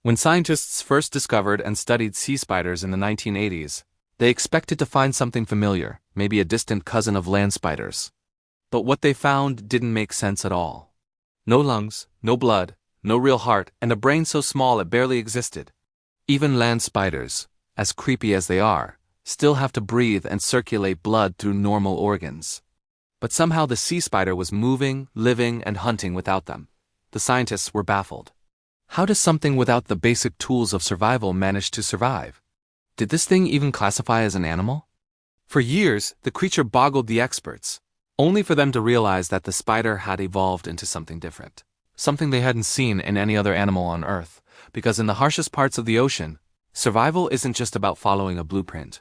When scientists first discovered and studied sea spiders in the 1980s, they expected to find something familiar, maybe a distant cousin of land spiders. But what they found didn't make sense at all. No lungs, no blood, no real heart, and a brain so small it barely existed. Even land spiders, as creepy as they are, still have to breathe and circulate blood through normal organs. But somehow the sea spider was moving, living, and hunting without them. The scientists were baffled. How does something without the basic tools of survival manage to survive? Did this thing even classify as an animal? For years, the creature boggled the experts, only for them to realize that the spider had evolved into something different. Something they hadn't seen in any other animal on Earth, because in the harshest parts of the ocean, survival isn't just about following a blueprint.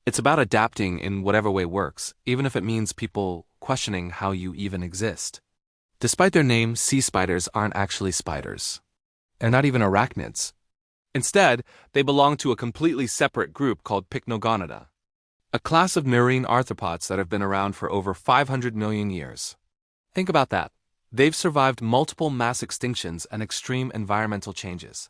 It's about adapting in whatever way works, even if it means people questioning how you even exist. Despite their name, sea spiders aren't actually spiders. They're not even arachnids. Instead, they belong to a completely separate group called Pycnogonida, a class of marine arthropods that have been around for over 500 million years. Think about that. They've survived multiple mass extinctions and extreme environmental changes.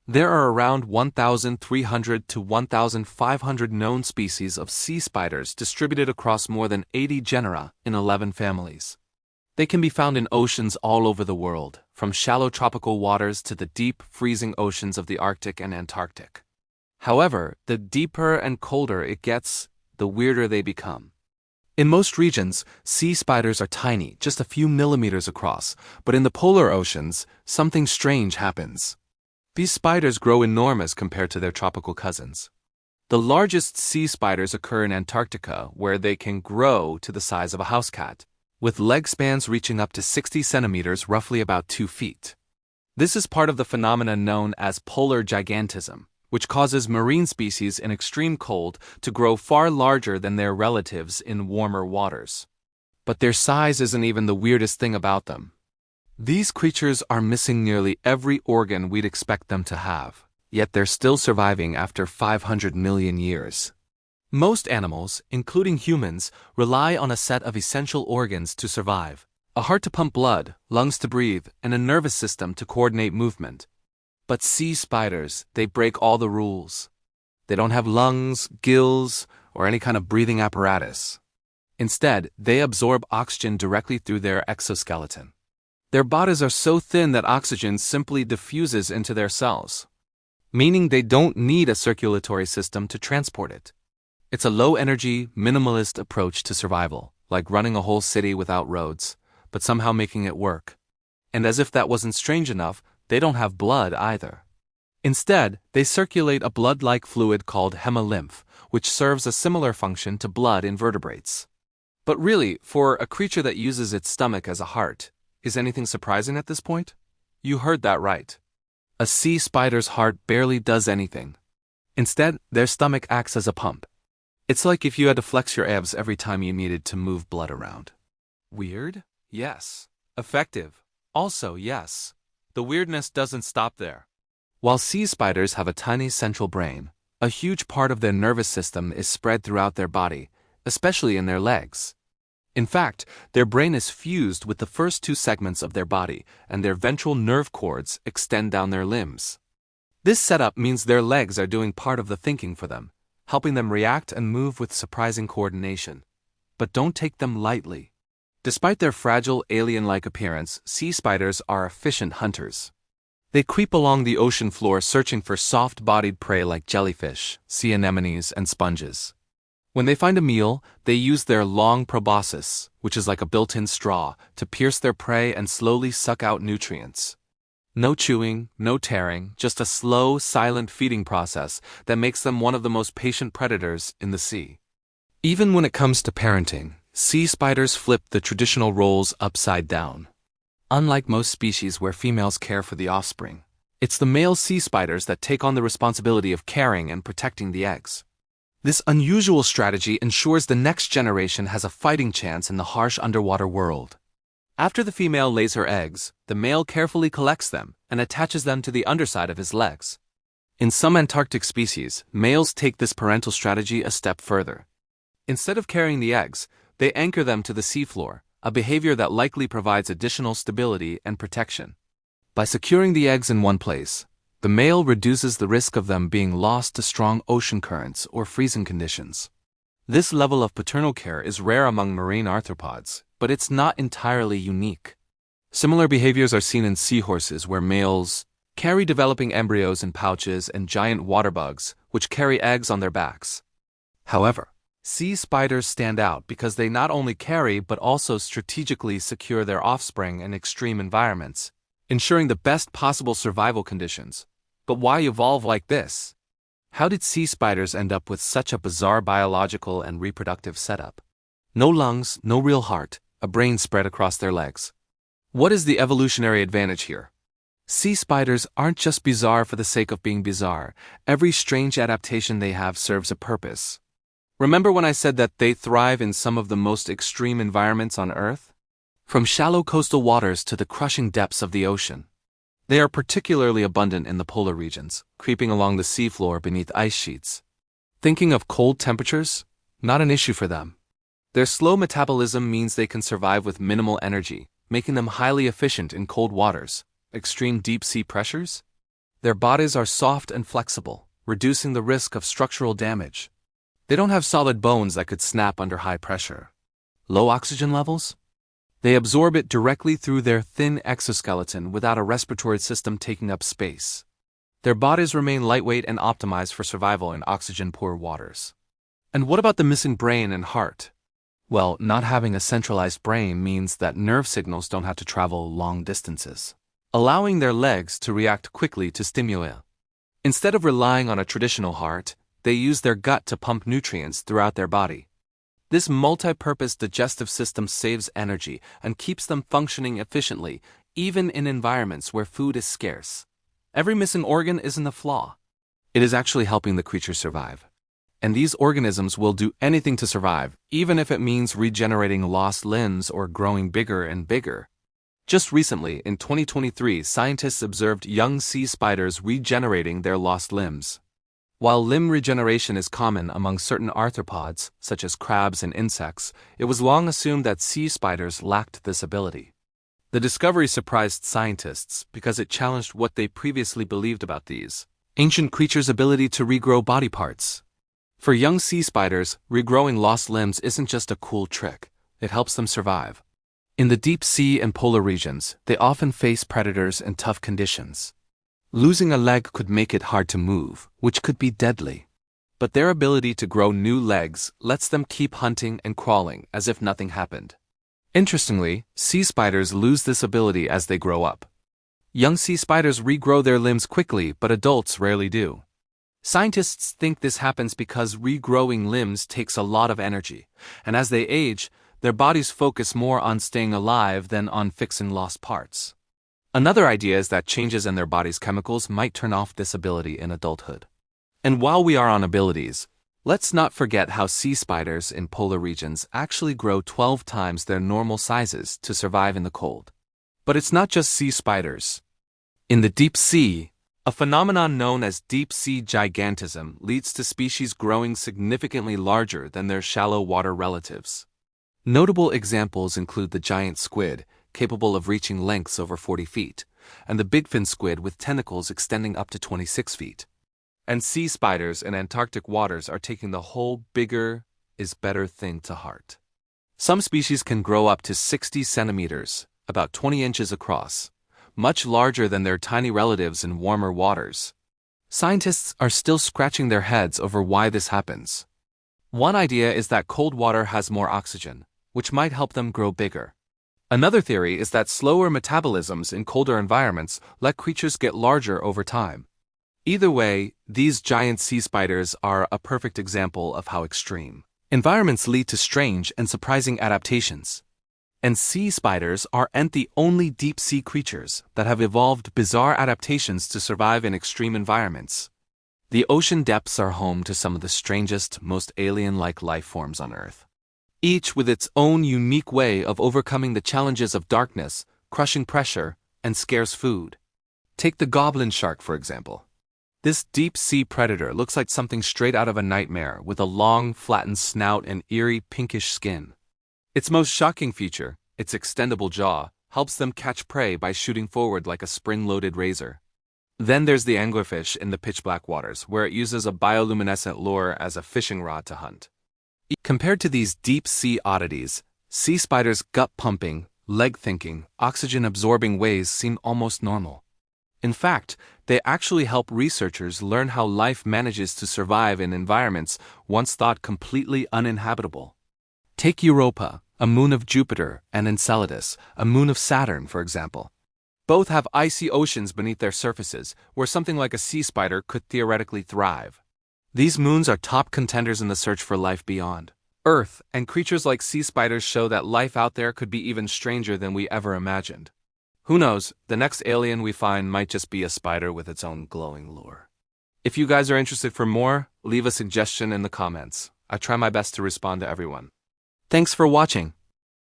There are around 1,300 to 1,500 known species of sea spiders distributed across more than 80 genera in 11 families. They can be found in oceans all over the world, from shallow tropical waters to the deep, freezing oceans of the Arctic and Antarctic. However, the deeper and colder it gets, the weirder they become. In most regions, sea spiders are tiny, just a few millimeters across, but in the polar oceans, something strange happens. These spiders grow enormous compared to their tropical cousins. The largest sea spiders occur in Antarctica, where they can grow to the size of a house cat, with leg spans reaching up to 60 centimeters, roughly about 2 feet. This is part of the phenomenon known as polar gigantism, which causes marine species in extreme cold to grow far larger than their relatives in warmer waters. But their size isn't even the weirdest thing about them. These creatures are missing nearly every organ we'd expect them to have, yet they're still surviving after 500 million years. Most animals, including humans, rely on a set of essential organs to survive: a heart to pump blood, lungs to breathe, and a nervous system to coordinate movement. But sea spiders, they break all the rules. They don't have lungs, gills, or any kind of breathing apparatus. Instead, they absorb oxygen directly through their exoskeleton. Their bodies are so thin that oxygen simply diffuses into their cells, meaning they don't need a circulatory system to transport it. It's a low-energy, minimalist approach to survival, like running a whole city without roads, but somehow making it work. And as if that wasn't strange enough, they don't have blood either. Instead, they circulate a blood-like fluid called hemolymph, which serves a similar function to blood in vertebrates. But really, for a creature that uses its stomach as a heart, is anything surprising at this point? You heard that right. A sea spider's heart barely does anything. Instead, their stomach acts as a pump. It's like if you had to flex your abs every time you needed to move blood around. Weird? Yes. Effective? Also yes. The weirdness doesn't stop there. While sea spiders have a tiny central brain, a huge part of their nervous system is spread throughout their body, especially in their legs. In fact, their brain is fused with the first 2 segments of their body, and their ventral nerve cords extend down their limbs. This setup means their legs are doing part of the thinking for them, helping them react and move with surprising coordination. But don't take them lightly. Despite their fragile, alien-like appearance, sea spiders are efficient hunters. They creep along the ocean floor searching for soft-bodied prey like jellyfish, sea anemones, and sponges. When they find a meal, they use their long proboscis, which is like a built-in straw, to pierce their prey and slowly suck out nutrients. No chewing, no tearing, just a slow, silent feeding process that makes them one of the most patient predators in the sea. Even when it comes to parenting, sea spiders flip the traditional roles upside down. Unlike most species where females care for the offspring, it's the male sea spiders that take on the responsibility of caring and protecting the eggs. This unusual strategy ensures the next generation has a fighting chance in the harsh underwater world. After the female lays her eggs, the male carefully collects them and attaches them to the underside of his legs. In some Antarctic species, males take this parental strategy a step further. Instead of carrying the eggs, they anchor them to the seafloor, a behavior that likely provides additional stability and protection. By securing the eggs in one place, The male reduces the risk of them being lost to strong ocean currents or freezing conditions. This level of paternal care is rare among marine arthropods, but it's not entirely unique. Similar behaviors are seen in seahorses, where males carry developing embryos in pouches, and giant water bugs, which carry eggs on their backs. However, sea spiders stand out because they not only carry but also strategically secure their offspring in extreme environments, ensuring the best possible survival conditions. But why evolve like this? How did sea spiders end up with such a bizarre biological and reproductive setup? No lungs, no real heart, a brain spread across their legs. What is the evolutionary advantage here? Sea spiders aren't just bizarre for the sake of being bizarre. Every strange adaptation they have serves a purpose. Remember when I said that they thrive in some of the most extreme environments on Earth? From shallow coastal waters to the crushing depths of the ocean. They are particularly abundant in the polar regions, creeping along the seafloor beneath ice sheets. Thinking of cold temperatures? Not an issue for them. Their slow metabolism means they can survive with minimal energy, making them highly efficient in cold waters. Extreme deep-sea pressures? Their bodies are soft and flexible, reducing the risk of structural damage. They don't have solid bones that could snap under high pressure. Low oxygen levels? They absorb it directly through their thin exoskeleton without a respiratory system taking up space. Their bodies remain lightweight and optimized for survival in oxygen-poor waters. And what about the missing brain and heart? Well, not having a centralized brain means that nerve signals don't have to travel long distances, allowing their legs to react quickly to stimuli. Instead of relying on a traditional heart, they use their gut to pump nutrients throughout their body. This multi-purpose digestive system saves energy and keeps them functioning efficiently, even in environments where food is scarce. Every missing organ isn't a flaw. It is actually helping the creature survive. And these organisms will do anything to survive, even if it means regenerating lost limbs or growing bigger and bigger. Just recently, in 2023, scientists observed young sea spiders regenerating their lost limbs. While limb regeneration is common among certain arthropods, such as crabs and insects, it was long assumed that sea spiders lacked this ability. The discovery surprised scientists because it challenged what they previously believed about these ancient creatures' ability to regrow body parts. For young sea spiders, regrowing lost limbs isn't just a cool trick, it helps them survive. In the deep sea and polar regions, they often face predators and tough conditions. Losing a leg could make it hard to move, which could be deadly. But their ability to grow new legs lets them keep hunting and crawling as if nothing happened. Interestingly, sea spiders lose this ability as they grow up. Young sea spiders regrow their limbs quickly, but adults rarely do. Scientists think this happens because regrowing limbs takes a lot of energy, and as they age, their bodies focus more on staying alive than on fixing lost parts. Another idea is that changes in their body's chemicals might turn off this ability in adulthood. And while we are on abilities, let's not forget how sea spiders in polar regions actually grow 12 times their normal sizes to survive in the cold. But it's not just sea spiders. In the deep sea, a phenomenon known as deep-sea gigantism leads to species growing significantly larger than their shallow water relatives. Notable examples include the giant squid, capable of reaching lengths over 40 feet, and the bigfin squid with tentacles extending up to 26 feet. And sea spiders in Antarctic waters are taking the whole bigger is better thing to heart. Some species can grow up to 60 centimeters, about 20 inches across, much larger than their tiny relatives in warmer waters. Scientists are still scratching their heads over why this happens. One idea is that cold water has more oxygen, which might help them grow bigger. Another theory is that slower metabolisms in colder environments let creatures get larger over time. Either way, these giant sea spiders are a perfect example of how extreme environments lead to strange and surprising adaptations. And sea spiders aren't the only deep-sea creatures that have evolved bizarre adaptations to survive in extreme environments. The ocean depths are home to some of the strangest, most alien-like life forms on Earth, each with its own unique way of overcoming the challenges of darkness, crushing pressure, and scarce food. Take the goblin shark, for example. This deep-sea predator looks like something straight out of a nightmare, with a long, flattened snout and eerie pinkish skin. Its most shocking feature, its extendable jaw, helps them catch prey by shooting forward like a spring-loaded razor. Then there's the anglerfish in the pitch-black waters, where it uses a bioluminescent lure as a fishing rod to hunt. Compared to these deep-sea oddities, sea spiders' gut-pumping, leg-thinking, oxygen-absorbing ways seem almost normal. In fact, they actually help researchers learn how life manages to survive in environments once thought completely uninhabitable. Take Europa, a moon of Jupiter, and Enceladus, a moon of Saturn, for example. Both have icy oceans beneath their surfaces, where something like a sea spider could theoretically thrive. These moons are top contenders in the search for life beyond Earth, and creatures like sea spiders show that life out there could be even stranger than we ever imagined. Who knows, the next alien we find might just be a spider with its own glowing lure. If you guys are interested for more, leave a suggestion in the comments. I try my best to respond to everyone. Thanks for watching.